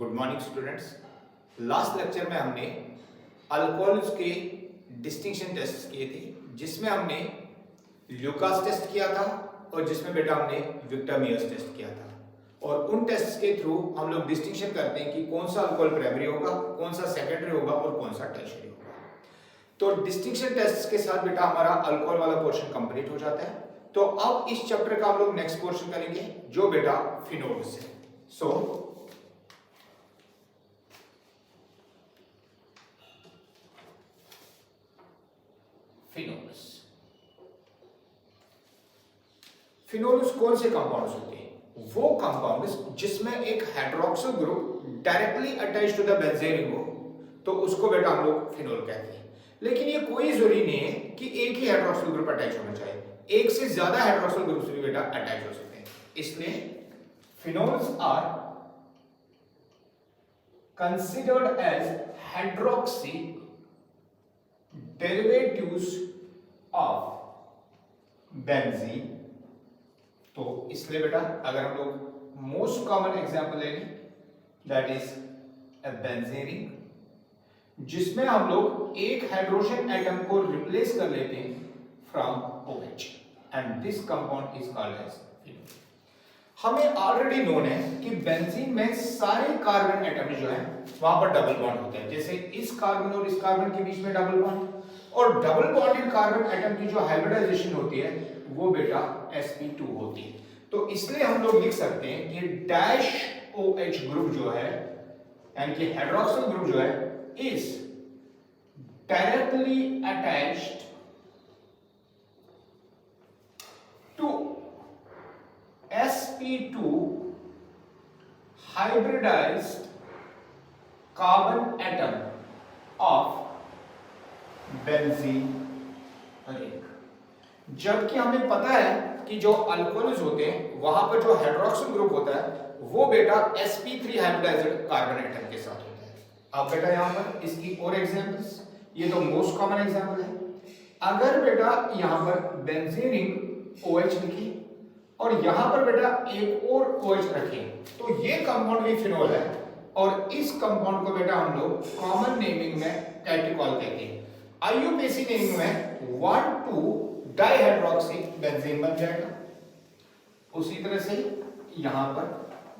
Good morning students. Last lecture में हमने alcohols के डिस्टिंक्शन टेस्ट किए थे, जिसमें हमने ल्यूकास टेस्ट किया था और जिसमें बेटा हमने विक्टर मेयर्स टेस्ट किया था। और उन टेस्ट के थ्रू हम लोग डिस्टिंक्शन करते हैं कि कौन सा अल्कोहल प्राइमरी होगा, कौन सा सेकेंडरी होगा और कौन सा टर्शियरी होगा। तो डिस्टिंक्शन टेस्ट के साथ बेटा हमारा अल्कोहल वाला पोर्शन कंप्लीट हो जाता है। तो अब इस चैप्टर का हम लोग नेक्स्ट पोर्शन करेंगे जो बेटा फिनोल्स है। सो फिनोल्स फिनोल्स कौन से कंपाउंड्स होते हैं? वो कंपाउंड्स जिसमें एक hydroxyl group directly attached to the benzene ring हो, तो उसको बेटा हम लोग फिनोल कहते हैं। लेकिन ये कोई जरूरी नहीं है कि एक ही हाइड्रोक्सिल ग्रुप अटैच होना चाहिए, एक से ज्यादा हाइड्रोक्सिल ग्रुप भी बेटा अटैच हो सकते हैं। इसलिए phenols are considered as hydroxy derivatives of benzene. तो इसलिए बेटा अगर हम लोग मोस्ट कॉमन एग्जांपल लेंगे, that is a benzene ring, जिसमें हम लोग एक हाइड्रोजन एटम को रिप्लेस कर लेते हैं from OH and this compound is called as phenol. हमें ऑलरेडी नोन है कि बेंजीन में सारे कार्बन एटम जो है वहां पर डबल बॉन्ड होते हैं, जैसे इस कार्बन और इस कार्बन के बीच में डबल बॉन्ड, और डबल बॉन्डेड कार्बन एटम की जो हाइब्रिडाइजेशन होती है वो बेटा sp2 होती है। तो इसलिए हम लोग लिख सकते हैं कि डैश OH ग्रुप जो है यानी कि हाइड्रोक्सिल ग्रुप जो है is directly attached to sp2 hybridized carbon atom of benzene ring. जबकि हमें पता है कि जो अल्कोहल्स होते हैं वहां पर जो हाइड्रोक्सिल ग्रुप होता है वो बेटा sp3 हाइब्रिडाइज्ड कार्बन एटम के साथ होता है। अब बेटा यहां पर इसकी और एग्जांपल्स, ये तो मोस्ट कॉमन एग्जांपल है। अगर बेटा यहां पर बेंजीन रिंग OH लिखी और यहां पर बेटा एक और OH रखें तो ये कंपाउंड भी फिनोल है, और इस कंपाउंड को बेटा हम लोग कॉमन नेमिंग में कैटिकॉल कहते हैं। IUPAC नेमिंग में 1,2 डाइहाइड्रोक्सी बेंजीन बन जाएगा। उसी तरह से यहां पर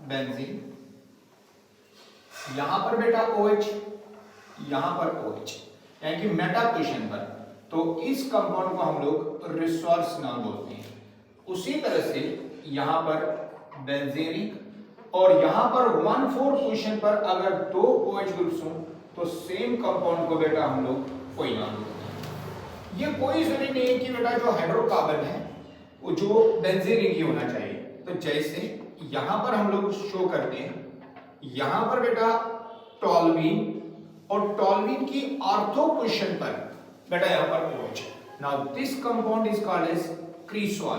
बेंजीन, यहां पर बेटा OH, यहां पर OH यानी कि मेटा पोजीशन पर, तो इस कंपाउंड को हम लोग रिसोर्सिनॉल बोलते हैं। उसी तरह से यहां पर बेंजीन रिंग, और यहां पर 1,4 पोजीशन पर अगर दो OH ग्रुप्स हों तो सेम कंपाउंड को बेटा हम लोग क्विनॉल बोलते हैं। ये कोई जरूरी नहीं है कि बेटा जो हाइड्रोकार्बन है वो जो बेंजीन रिंग ही होना चाहिए। तो जैसे यहां पर हम लोग शो करते हैं, यहां पर बेटा टॉल्यूइन, और टॉल्यूइन की ऑर्थो पोजीशन पर बेटा यहां पर OH। Now this compound is called as cresol,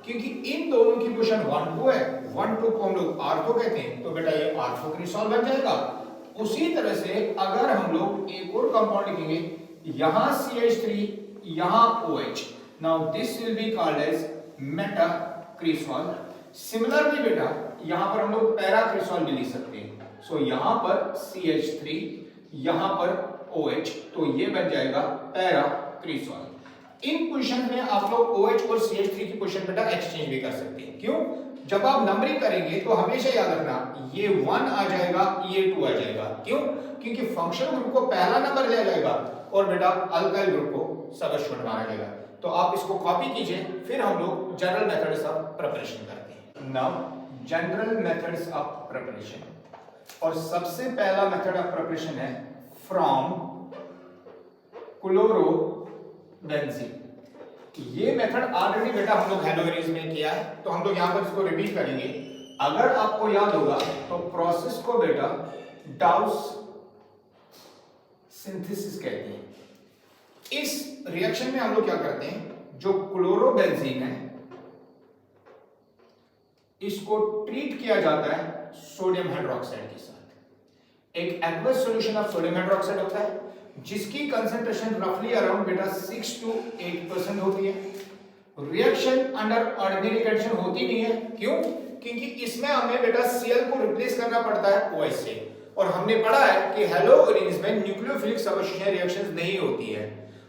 क्योंकि इन दोनों की पोजीशन 1,2 है, 1,2 को हम लोग ऑर्थो कहते हैं, तो बेटा ये ऑर्थो क्रिसॉल बन जाएगा। उसी तरह से अगर हम लोग एक और कंपाउंड लिखेंगे, यहां CH3, यहां OH, now this will be called as meta cresol. Similarly बेटा यहां पर हम लोग पैरा क्रिसॉल भी लिख सकते हैं। सो यहां पर CH3, यहां पर OH, तो ये बन जाएगा पैरा क्रिसॉल। इन पोजीशन में आप लोग OH और CH3 की पोजीशन बेटा एक्सचेंज भी कर सकते हैं। क्यों? जब आप नंबरिंग करेंगे तो हमेशा याद रखना ये 1 आ जाएगा, ये 2 आ जाएगा। क्यों? क्योंकि फंक्शनल ग्रुप को पहला नंबर दिया जाएगा और बेटा अल्काइल ग्रुप को सबसे छोटा माना जाएगा। तो आप इसको कॉपी कीजिए, फिर हम लोग जनरल मेथड्स ऑफ प्रिपरेशन करते हैं। Now general methods of preparation, और सबसे पहला मेथड ऑफ प्रिपरेशन है फ्रॉम क्लोरो बेंजीन। ये मेथड ऑलरेडी बेटा हम लोग हेलोवेरीज में किया है, तो हम लोग यहां पर इसको रिपीट करेंगे। अगर आपको याद होगा तो प्रोसेस को बेटा डाउस सिंथेसिस कहते हैं। इस रिएक्शन में हम लोग क्या करते हैं, जो क्लोरोबेंजीन है इसको ट्रीट किया जाता है सोडियम हाइड्रोक्साइड के साथ। एक aqueous solution of sodium hydroxide होता है जिसकी कंसंट्रेशन रफली अराउंड बेटा 6 to 8% होती है। रिएक्शन अंडर ऑर्डिनरी कंडीशन होती नहीं है। क्यों? क्योंकि इसमें हमें बेटा Cl को रिप्लेस करना पड़ता है OH से, और हमने पढ़ा है कि हेलोइरिन्स में न्यूक्लियोफिलिक सब्स्टिट्यूशन रिएक्शंस नहीं होती है,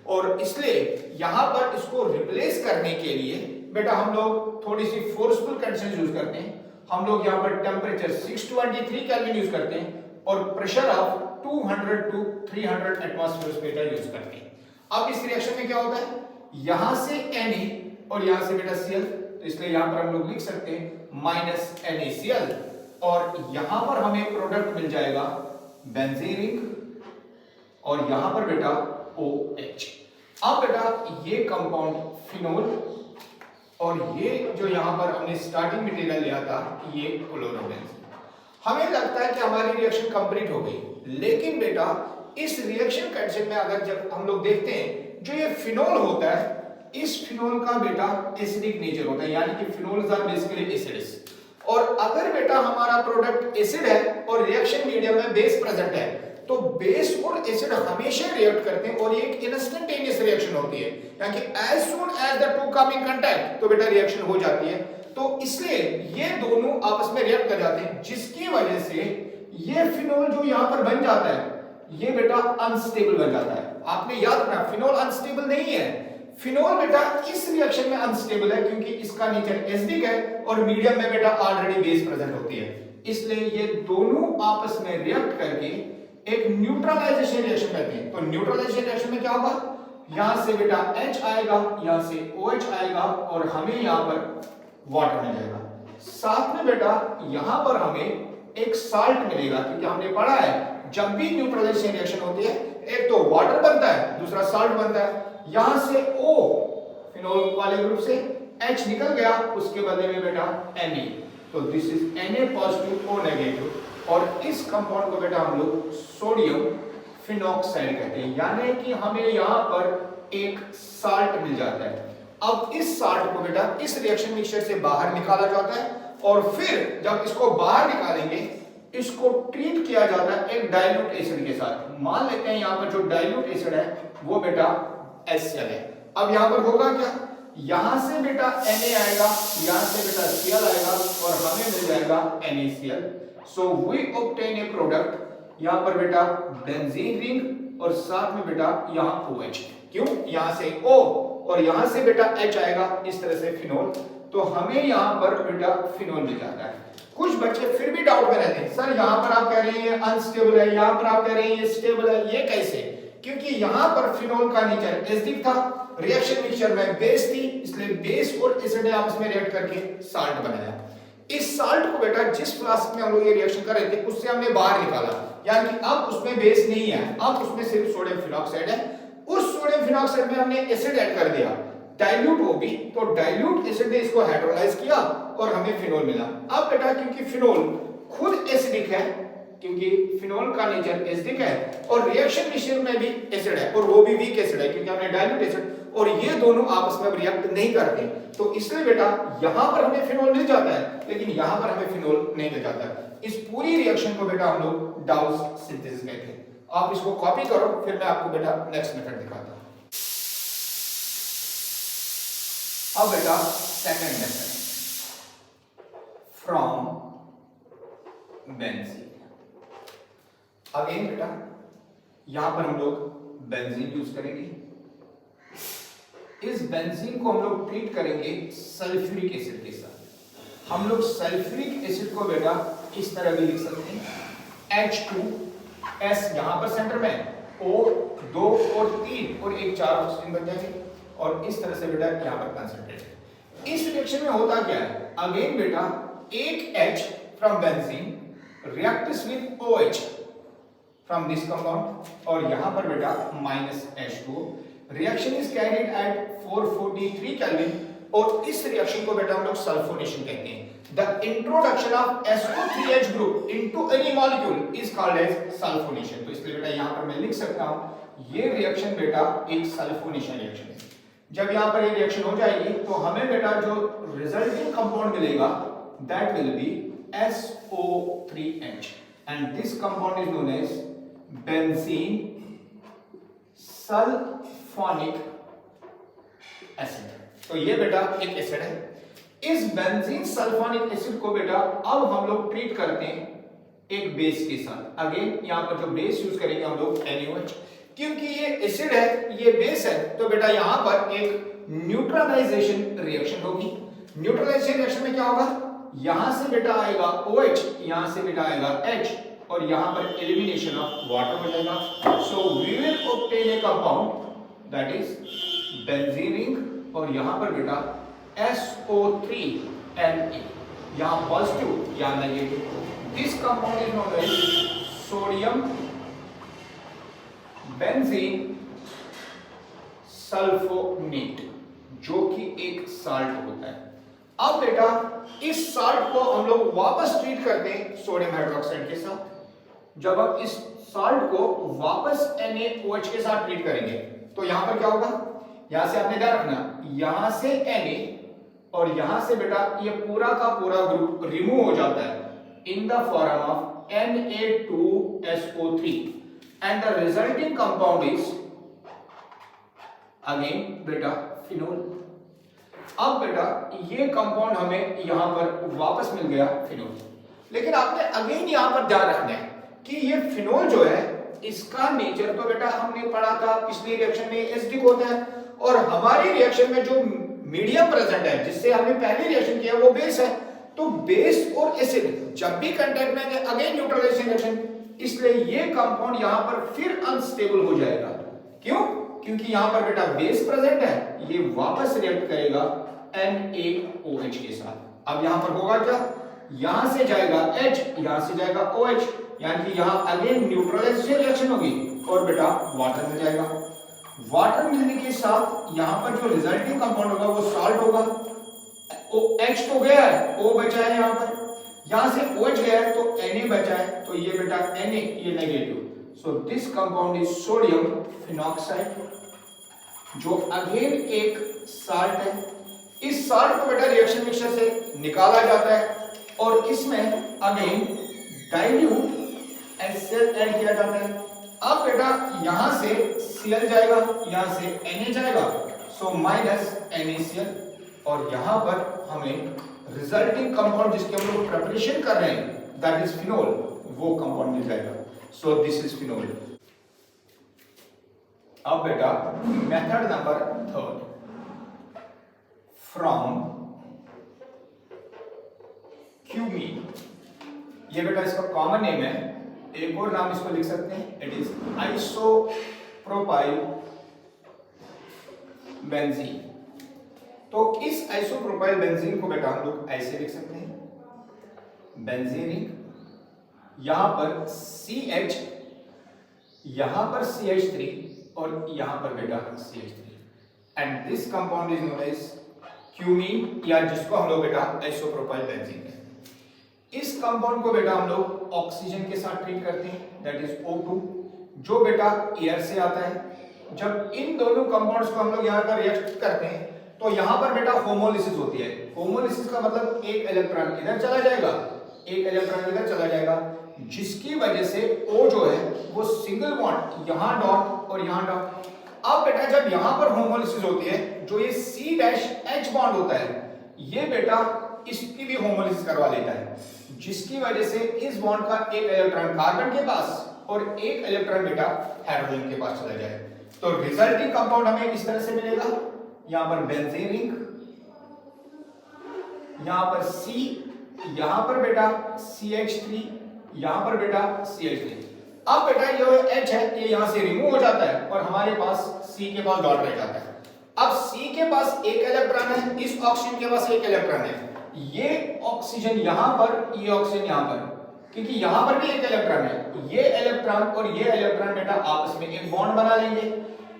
और इसलिए यहां पर इसको रिप्लेस करने के लिए बेटा हम लोग थोड़ी सी फोर्सफुल कंडीशन यूज करते हैं। हम लोग यहां पर टेंपरेचर 623 केल्विन यूज करते हैं और pressure of 200 to 300 atmosphere use करते हैं। अब इस रिएक्शन में क्या होता है, यहां से Na और यहां से बेटा Cl, तो इसलिए यहां पर हम लोग लिख सकते हैं माइनस NaCl, और यहां पर हमें प्रोडक्ट मिल जाएगा बेंजीन रिंग, और यहां पर बेटा OH। अब बेटा ये कंपाउंड फिनोल, और ये जो यहां पर हमने स्टार्टिंग मटेरियल लिया था ये क्लोरोबेंजीन। हमें लगता है कि हमारी रिएक्शन कंप्लीट हो गई, लेकिन बेटा इस रिएक्शन कंडीशन में अगर जब हम लोग देखते हैं जो ये फिनोल होता है, इस फिनोल का बेटा एसिडिक नेचर होता है, यानी कि फिनोल्स आर बेसिकली एसिड्स। और अगर बेटा हमारा प्रोडक्ट एसिड है और रिएक्शन मीडियम में बेस प्रेजेंट है, तो बेस और एसिड हमेशा रिएक्ट करते हैं और ये एक इंस्टेंटेनियस रिएक्शन होती है, यानी कि as soon as the two come in contact तो बेटा रिएक्शन हो जाती है। तो इसलिए ये दोनों आपस में रिएक्ट कर जाते हैं, जिसकी वजह से ये फिनोल जो यहां पर बन जाता है ये बेटा अनस्टेबल बन जाता है। आपने याद रखना फिनोल अनस्टेबल नहीं है, फिनोल बेटा इस रिएक्शन में अनस्टेबल है क्योंकि इसका नेचर एसिडिक है और मीडियम में बेटा ऑलरेडी बेस प्रेजेंट होती है। इसलिए ये दोनों आपस में रिएक्ट करके एक न्यूट्रलाइजेशन रिएक्शन करते हैं। तो न्यूट्रलाइजेशन रिएक्शन में क्या होगा, यहां से बेटा H आएगा, यहां से OH आएगा और हमें यहां पर वाटर मिल जाएगा। साथ में बेटा यहां पर हमें एक साल्ट मिलेगा, क्योंकि हमने पढ़ा है जब भी न्यूट्रलाइजेशन रिएक्शन होती है एक तो वाटर बनता है, दूसरा साल्ट बनता है। यहां से O फिनोल वाले ग्रुप से H निकल गया, उसके बदले में बेटा Na, तो this is Na positive O negative, और इस कंपाउंड को बेटा हम लोग सोडियम फिनॉक्साइड कहते हैं, यानी कि हमें यहां पर एक साल्ट मिल जाता है। अब इस साल्ट को बेटा इस रिएक्शन मिक्सचर से बाहर निकाला जाता है, और फिर जब इसको बाहर निकालेंगे इसको ट्रीट किया जाता है एक डाइल्यूट एसिड के साथ। मान लेते हैं यहां पर जो डाइल्यूट एसिड है वो बेटा HCl है। अब यहां पर होगा क्या, यहां से बेटा Na आएगा, यहां से बेटा Cl आएगा और हमें मिल जाएगा NaCl। So we obtain a product, यहां पर बेटा बेंजीन रिंग और साथ में बेटा यहां OH। क्यों, यहां से O और यहां से बेटा H आएगा, इस तरह से फिनोल, तो हमें यहां पर बेटा फिनोल मिल जाता है। कुछ बच्चे फिर भी डाउट में रहते हैं, सर यहां पर आप कह रहे हैं अनस्टेबल है, यहां पर आप कह रहे हैं ये स्टेबल है, ये कैसे? क्योंकि यहां पर फिनोल का नेचर एसिडिक था, रिएक्शन मिक्सचर में बेस थी, इसलिए बेस और एसिड ने आपस में रिएक्ट करके साल्ट बनाया। इस साल्ट को बेटा जिस फ्लास्क में हम लोग ये रिएक्शन कर रहे थे उससे हमने बाहर निकाला, यानी कि अब उसमें बेस नहीं है, अब उसमें सिर्फ सोडियम फिनॉक्साइड है। उस सोडियम फिनॉक्साइड में हमने एसिड ऐड कर दिया, डाइल्यूट हो भी, तो डाइल्यूट एसिड ने इसको हाइड्रोलाइज किया और हमें फिनोल मिला। अब बेटा क्योंकि फिनोल खुद एसिडिक है, क्योंकि फिनोल का नेचर एसिडिक है और रिएक्शन मिक्सचर में भी एसिड है और वो भी वीक एसिड है क्योंकि हमने डाइल्यूट एसिड, और ये दोनों आपस में रिएक्ट नहीं करते, तो इसलिए बेटा यहां पर हमें फिनोल मिल जाता है लेकिन यहां पर हमें फिनोल नहीं मिल जाता है। इस पूरी रिएक्शन को बेटा हम लोग डाउस सिंथेसिस कहते हैं। आप इसको कॉपी करो, फिर मैं आपको बेटा नेक्स्ट मेथड दिखाता हूं। अब बेटा second method, from benzene. Again बेटा यहां पर हम लोग बेंजीन यूज करेंगे। इस बेंजीन को हम लोग ट्रीट करेंगे सल्फ्यूरिक एसिड के साथ। हम लोग सल्फ्यूरिक एसिड को बेटा इस तरह भी लिख सकते हैं, H2S यहां पर सेंटर में, O 2 और 3 और एक 4 ऑक्सीजन बन जाएंगे, और इस तरह से बेटा यहां पर कंसंट्रेट। इस रिएक्शन में होता क्या है, अगेन बेटा एक H from benzene reacts with OH from this compound, और यहां पर बेटा -H2O। Reaction is carried at 443 kelvin, और इस रिएक्शन को बेटा हम लोग सल्फोनेशन कहते हैं। The introduction of SO3H group into any molecule is called as sulphonation. तो इसलिए बेटा यहां पर मैं लिख सकता हूं ये रिएक्शन बेटा एक सल्फोनेशन रिएक्शन है। जब यहां पर ये रिएक्शन हो जाएगी तो हमें बेटा जो रिजल्टिंग कंपाउंड मिलेगा that will be SO3H, and this compound is known as benzene sulphonic acid. तो ये बेटा एक एसिड है। इस बेंजीन सल्फोनिक एसिड को बेटा अब हम लोग ट्रीट करते हैं एक बेस के साथ। अगेन यहाँ पर जो बेस यूज करेंगे हम लोग NaOH, क्योंकि ये एसिड है, ये बेस है, तो बेटा यहाँ पर एक न्यूट्रलाइजेशन रिएक्शन होगी। न्यूट्रलाइजेशन रिएक्शन में क्या होगा, यहां से बेटा आएगा OH, यहां से बेटा आएगा H, और यहां पर एलिमिनेशन ऑफ वाटर हो जाएगा। So we will obtain a compound that is benzene ring, और यहां पर बेटा SO3Na, यहां पॉजिटिव या negative. This compound is known as sodium benzene sulphonate, जो कि एक साल्ट होता है। अब बेटा इस साल्ट को हम लोग वापस ट्रीट करते हैं सोडियम हाइड्रोक्साइड के साथ। जब हम इस साल्ट को वापस NaOH के साथ ट्रीट करेंगे तो यहां पर क्या होगा, यहां से आपने ध्यान रखना, यहां से Na और यहां से बेटा ये पूरा का पूरा ग्रुप रिमूव हो जाता है in the form of Na2SO3 and the resulting compound is again बेटा फिनोल। अब बेटा ये कंपाउंड हमें यहां पर वापस मिल गया फिनोल, लेकिन आपने अगेन यहां पर ध्यान रखना है कि ये फिनोल जो है इसका नेचर तो बेटा हमने पढ़ा था पिछली रिएक्शन में एसिडिक होता है, और हमारी रिएक्शन में जो मीडियम प्रेजेंट है जिससे हमने पहली रिएक्शन किया वो बेस है। तो बेस और एसिड जब भी कांटेक्ट में आएंगे अगेन न्यूट्रलाइजेशन रिएक्शन, इसलिए ये कंपाउंड यहां पर फिर अनस्टेबल हो जाएगा। क्यों? क्योंकि यहां पर बेटा बेस प्रेजेंट है, ये वापस रिएक्ट करेगा NaOH के साथ। अब यहां पर होगा क्या, यहां से जाएगा H, यहां से जाएगा OH, यानी कि यहां अगेन न्यूट्रलाइजेशन रिएक्शन होगी और बेटा वाटर मिल जाएगा। वाटर मिलने के साथ यहां पर जो रिजल्टिंग कंपाउंड होगा वो साल्ट होगा। H तो गया है, O बचा है, यहां पर यहां से OH गया है तो Na बचा है, तो ये बेटा Na ये negative. So this compound is sodium phenoxide, जो अगेन एक साल्ट है। इस साल्ट को बेटा रिएक्शन मिक्सचर से निकाला जाता है और इसमें अगेन डाइल्यूट HCl ऐड किया जाता है। अब बेटा यहां से Cl जाएगा, यहां से Na जाएगा, सो माइनस NaCl, और यहां पर हमें रिजल्टिंग कंपाउंड जिसके हम लोग प्रिपरेशन कर रहे हैं दैट इज फिनोल, वो कंपाउंड मिल जाएगा। सो दिस इज फिनोल। अब बेटा मेथड नंबर 3, फ्रॉम क्यूमीन, ये बेटा इसका कॉमन नेम है, एक और नाम इसको लिख सकते हैं, इट इज आइसोप्रोपाइल बेंजीन। तो इस आइसोप्रोपाइल बेंजीन को बेटा हम लोग ऐसे लिख सकते हैं, बेंजीन, यहां पर CH, यहां पर CH3 और यहां पर बेटा CH3, and this compound is known as cumene, या जिसको हम लोग बेटा आइसोप्रोपाइल बेंजीन कहते हैं। इस कंपाउंड को बेटा हम लोग ऑक्सीजन के साथ ट्रीट करते हैं दैट इज O2, जो बेटा एयर से आता है। जब इन दोनों कंपाउंड्स को हम लोग यहां पर रिएक्ट करते हैं तो यहां पर बेटा होमोलिसिस होती है। होमोलिसिस का मतलब एक इलेक्ट्रॉन इधर चला जाएगा, एक इलेक्ट्रॉन इधर चला जाएगा, जिसकी वजह से O जो है वो सिंगल बॉन्ड यहां डॉट और यहां डॉट। अब बेटा जब यहां पर होमोलिसिस होती है, जो ये C-H बॉन्ड होता है, ये बेटा इसकी भी होमोलिसिस करवा लेता है, जिसकी वजह से इस बॉन्ड का एक इलेक्ट्रॉन कार्बन के पास और एक इलेक्ट्रॉन बेटा हाइड्रोजन के पास चला जाए। तो रिजल्टिंग कंपाउंड हमें इस तरह से मिलेगा, यहां पर बेंजीन रिंग, यहां पर C, यहां पर बेटा CH3, यहां पर बेटा CH3। अब बेटा ये H है, ये यहां से रिमूव हो जाता है और हमारे पास C के पास डॉट रह जाता है। अब C के पास एक इलेक्ट्रॉन है, इस ऑक्सीजन के पास एक इलेक्ट्रॉन है, ये ऑक्सीजन यहां पर, ये ऑक्सीजन यहां पर, क्योंकि यहां पर भी एक इलेक्ट्रॉन है, ये इलेक्ट्रॉन और ये इलेक्ट्रॉन बेटा आपस में एक बॉन्ड बना लेंगे।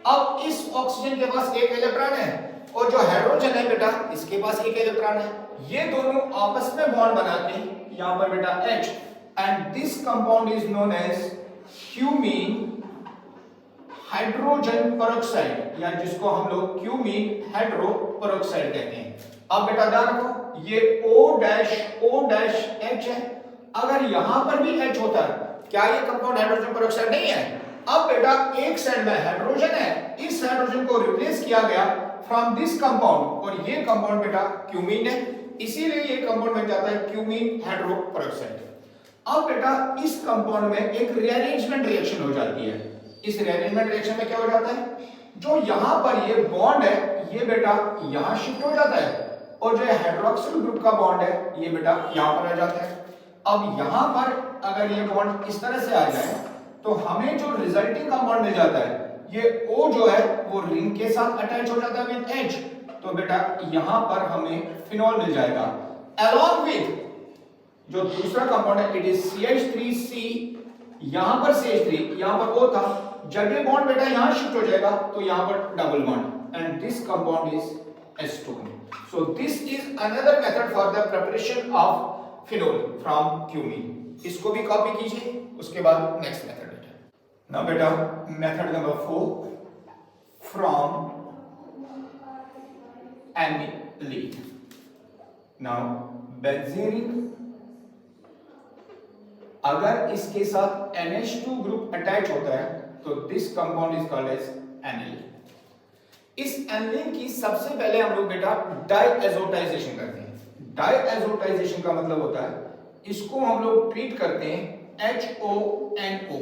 अब इस ऑक्सीजन के पास एक इलेक्ट्रॉन है और जो हाइड्रोजन है बेटा इसके पास एक इलेक्ट्रॉन है, ये दोनों आपस में बॉन्ड बना के यहां पर बेटा H, and this compound is known as cumene hydrogen peroxide, या जिसको हम लोग क्यूमीन हाइड्रो पेरोक्साइड कहते हैं। अब बेटा ध्यान रखो, ये O-H है, अगर यहां पर भी H होता है, क्या ये कंपाउंड हाइड्रोजन पेरोक्साइड नहीं है? अब बेटा एक साइड में हाइड्रोजन है, इस हाइड्रोजन को रिप्लेस किया गया फ्रॉम दिस कंपाउंड, और ये कंपाउंड बेटा क्यूमीन है, इसीलिए ये कंपाउंड बन जाता है क्यूमीन हाइड्रो पेरोक्साइड। अब बेटा इस कंपाउंड में एक रीअरेंजमेंट रिएक्शन हो जाती है। इस रीअरेंजमेंट रिएक्शन में क्या हो जाता है, जो यहां पर ये बॉन्ड है ये बेटा यहां शिफ्ट हो जाता है, और जो हाइड्रोक्सिल ग्रुप का बॉन्ड है ये बेटा यहां पर आ जाता है। अब यहां पर अगर ये बॉन्ड इस तरह से आ जाए तो हमें जो रिजल्टिंग कंपाउंड मिल जाता है, ये O जो है वो रिंग के साथ अटैच हो जाता है विद H, तो बेटा यहां पर हमें फिनोल मिल जाएगा। अलॉन्ग विद जो दूसरा कंपाउंड है इट इज CH3C, यहां पर CH3 यहां पर O था, जब ये बॉन्ड बेटा यहां शिफ्ट हो जाएगा तो यहां पर double bond, and this compound is acetone. So this is another method for the preparation of phenol from cumene. इसको भी कॉपी कीजिए, उसके बाद नेक्स्ट मेथड बेटा। नाउ बेटा method number 4 from aniline। Now benzene अगर इसके साथ NH2 ग्रुप अटैच होता है तो this compound is called as aniline. इस एनिलीन की सबसे पहले हम लोग बेटा डाईएजोटाइजेशन करते हैं। डाईएजोटाइजेशन का मतलब होता है इसको हम लोग ट्रीट करते हैं HONO।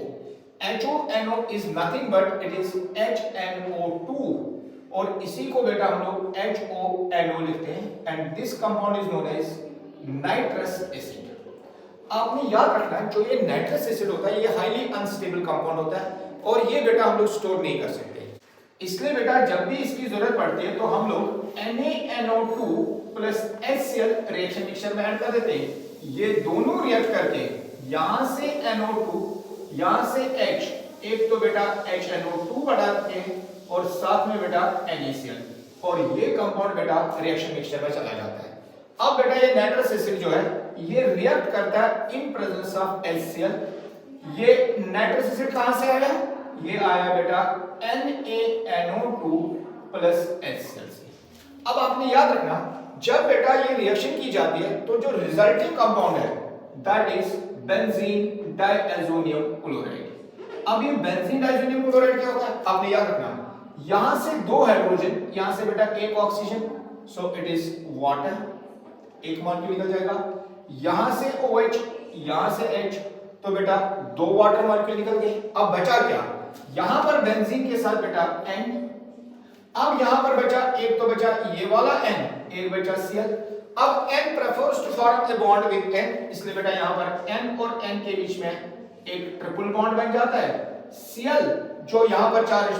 HONO is nothing but it is HNO2, और इसी को बेटा हम लोग HONO लिखते हैं, and this compound is known as nitrous acid. आपने याद रखना है जो ये नाइट्रस एसिड होता है ये हाईली अनस्टेबल कंपाउंड होता है, और ये बेटा हम लोग स्टोर नहीं कर सकते। इसलिए बेटा जब भी इसकी जरूरत पड़ती है तो हम लोग NaNO2 plus HCl reaction mixture में ऐड कर देते हैं। ये दोनों रिएक्ट करके यहां से NO2 यहां से H, एक तो बेटा HNO2 बढ़ाते हैं और साथ में बेटा NaCl, और ये कंपाउंड बेटा रिएक्शन मिक्सचर में चला जाता है। अब बेटा ये नाइट्रस एसिड जो है ये रिएक्ट करता है इन प्रेजेंस ऑफ HCl। ये नाइट्रस एसिड कहां से आया, ये आया बेटा NaNO2 प्लस HCl से। अब आपने याद रखना जब बेटा ये रिएक्शन की जाती है तो जो रिजल्टिंग कंपाउंड है that is benzene diazonium chloride. अब ये बेंजीन डाइएजोनियम क्लोराइड क्या होता है आपने याद रखना, यहां से दो हाइड्रोजन, यहां से बेटा एक oxygen, so it is water, एक मॉलिक्यूल निकल जाएगा, यहां से OH यहां से H, तो बेटा दो वाटर मॉलिक्यूल निकल गए। अब बचा क्या, यहां पर बेंजीन के साथ बेटा N, अब यहां पर बचा एक, तो बचा ये वाला N, एक बचा Cl। अब N prefers to form a bond with N, इसलिए बेटा यहां पर N और N के बीच में एक ट्रिपल बॉन्ड बन जाता है। Cl जो यहां पर चार्ज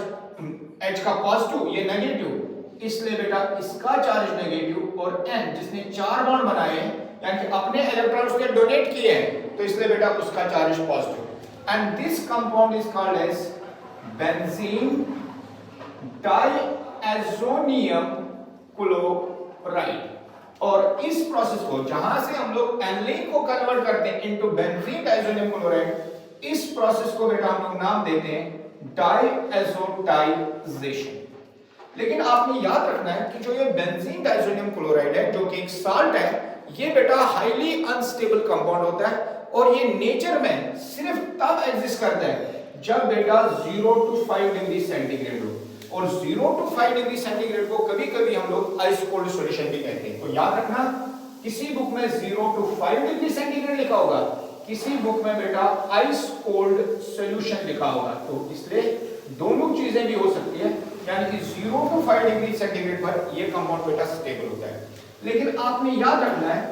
H का पॉजिटिव ये नेगेटिव, इसलिए बेटा इसका चार्ज नेगेटिव, और N जिसने चार बॉन्ड बनाए हैं यानी कि अपने इलेक्ट्रॉन उसने डोनेट किए हैं, तो इसलिए बेटा उसका charge positive, and this compound is called as benzene diazonium chloride. और इस प्रोसेस को जहां से हम लोग एनिलीन को कन्वर्ट करते हैं इनटू बेंजीन डाइएजोनियम क्लोराइड, इस प्रोसेस को बेटा हम लोग नाम देते हैं डाइएजोटाइजेशन। लेकिन आपने याद रखना है कि जो ये बेंजीन डाइएजोनियम क्लोराइड है जो कि एक साल्ट है, ये बेटा हाईली अनस्टेबल कंपाउंड होता है, और ये नेचर में सिर्फ तब एग्जिस्ट करता है जब बेटा 0 to 5 डिग्री सेंटीग्रेड हो, और 0 to 5 डिग्री सेंटीग्रेड को कभी कभी हम लोग आइस कोल्ड सॉल्यूशन भी कहते हैं। तो याद रखना किसी बुक में 0 to 5 डिग्री सेंटीग्रेड लिखा होगा, किसी बुक में बेटा आइस कोल्ड सॉल्यूशन लिखा होगा, तो इसलिए दोनों चीजें भी हो सकती है, यानी कि 0 to 5 डिग्री सेंटीग्रेड पर ये कंपाउंड बेटा स्टेबल होता है। लेकिन आपने याद रखना है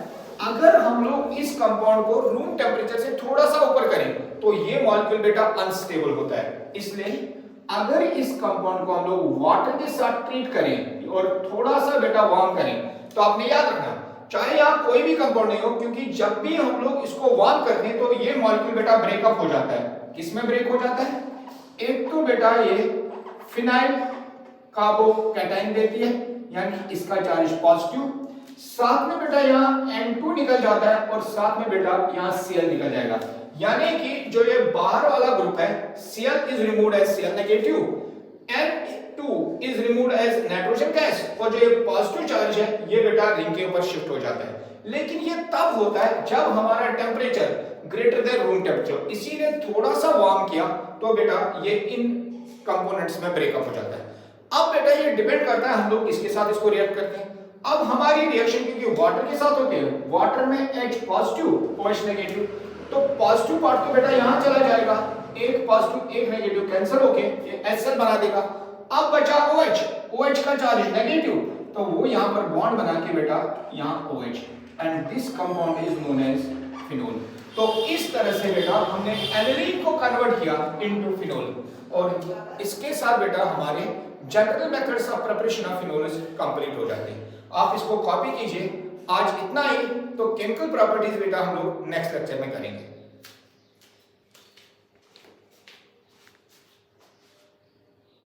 अगर हम लोग इस कंपाउंड को रूम टेम्परेचर से थोड़ा सा ऊपर करें तो ये मॉलिक्यूल बेटा अनस्टेबल होता है। इसलिए अगर इस कंपाउंड को हम लोग वाटर के साथ ट्रीट करें और थोड़ा सा बेटा वार्म करें, तो आपने याद रखना चाहे यहां कोई भी कंपाउंड नहीं हो, क्योंकि जब भी हम लोग इसको वार्म करते हैं तो ये मॉलिक्यूल बेटा ब्रेकअप हो जाता है। किसमें ब्रेक हो जाता है, एक तो बेटा ये फिनाइल कार्बोकैटायन देती है यानी इसका चार्ज पॉजिटिव, साथ में बेटा यहाँ N2 निकल जाता है और साथ में बेटा यहाँ Cl निकल जाएगा, यानी कि जो ये बाहर वाला ग्रुप है Cl is removed as Cl negative, N2 is removed as nitrogen gas, और जो ये पॉजिटिव चार्ज है ये बेटा रिंग के ऊपर शिफ्ट हो जाता है। लेकिन ये तब होता है जब हमारा temperature greater than room temperature, इसी ने थोड़ा सा वार्म किया तो बेटा ये इन कंपोनेंट्स में ब्रेकअप हो जाता है। अब बेटा ये डिपेंड करता है हम लोग किसके साथ इसको रिएक्ट करते हैं। अब हमारी रिएक्शन क्योंकि वाटर के साथ होती है, वाटर में H पॉजिटिव OH नेगेटिव, तो पॉजिटिव पार्ट तो बेटा यहां चला जाएगा, एक पॉजिटिव एक नेगेटिव कैंसिल होके ये HCl बना देगा। अब बचा OH, OH का चार्ज नेगेटिव, तो वो यहां पर बॉन्ड बना के बेटा यहां OH, and this compound is known as phenol. तो इस तरह से बेटा हमने एनिलीन को कन्वर्ट किया इनटू फिनोल, और इसके साथ बेटा हमारे general methods of preparation of phenols complete हो जाते हैं। आप इसको कॉपी कीजिए। आज इतना ही, तो केमिकल प्रॉपर्टीज बेटा हम लोग नेक्स्ट लेक्चर में करेंगे।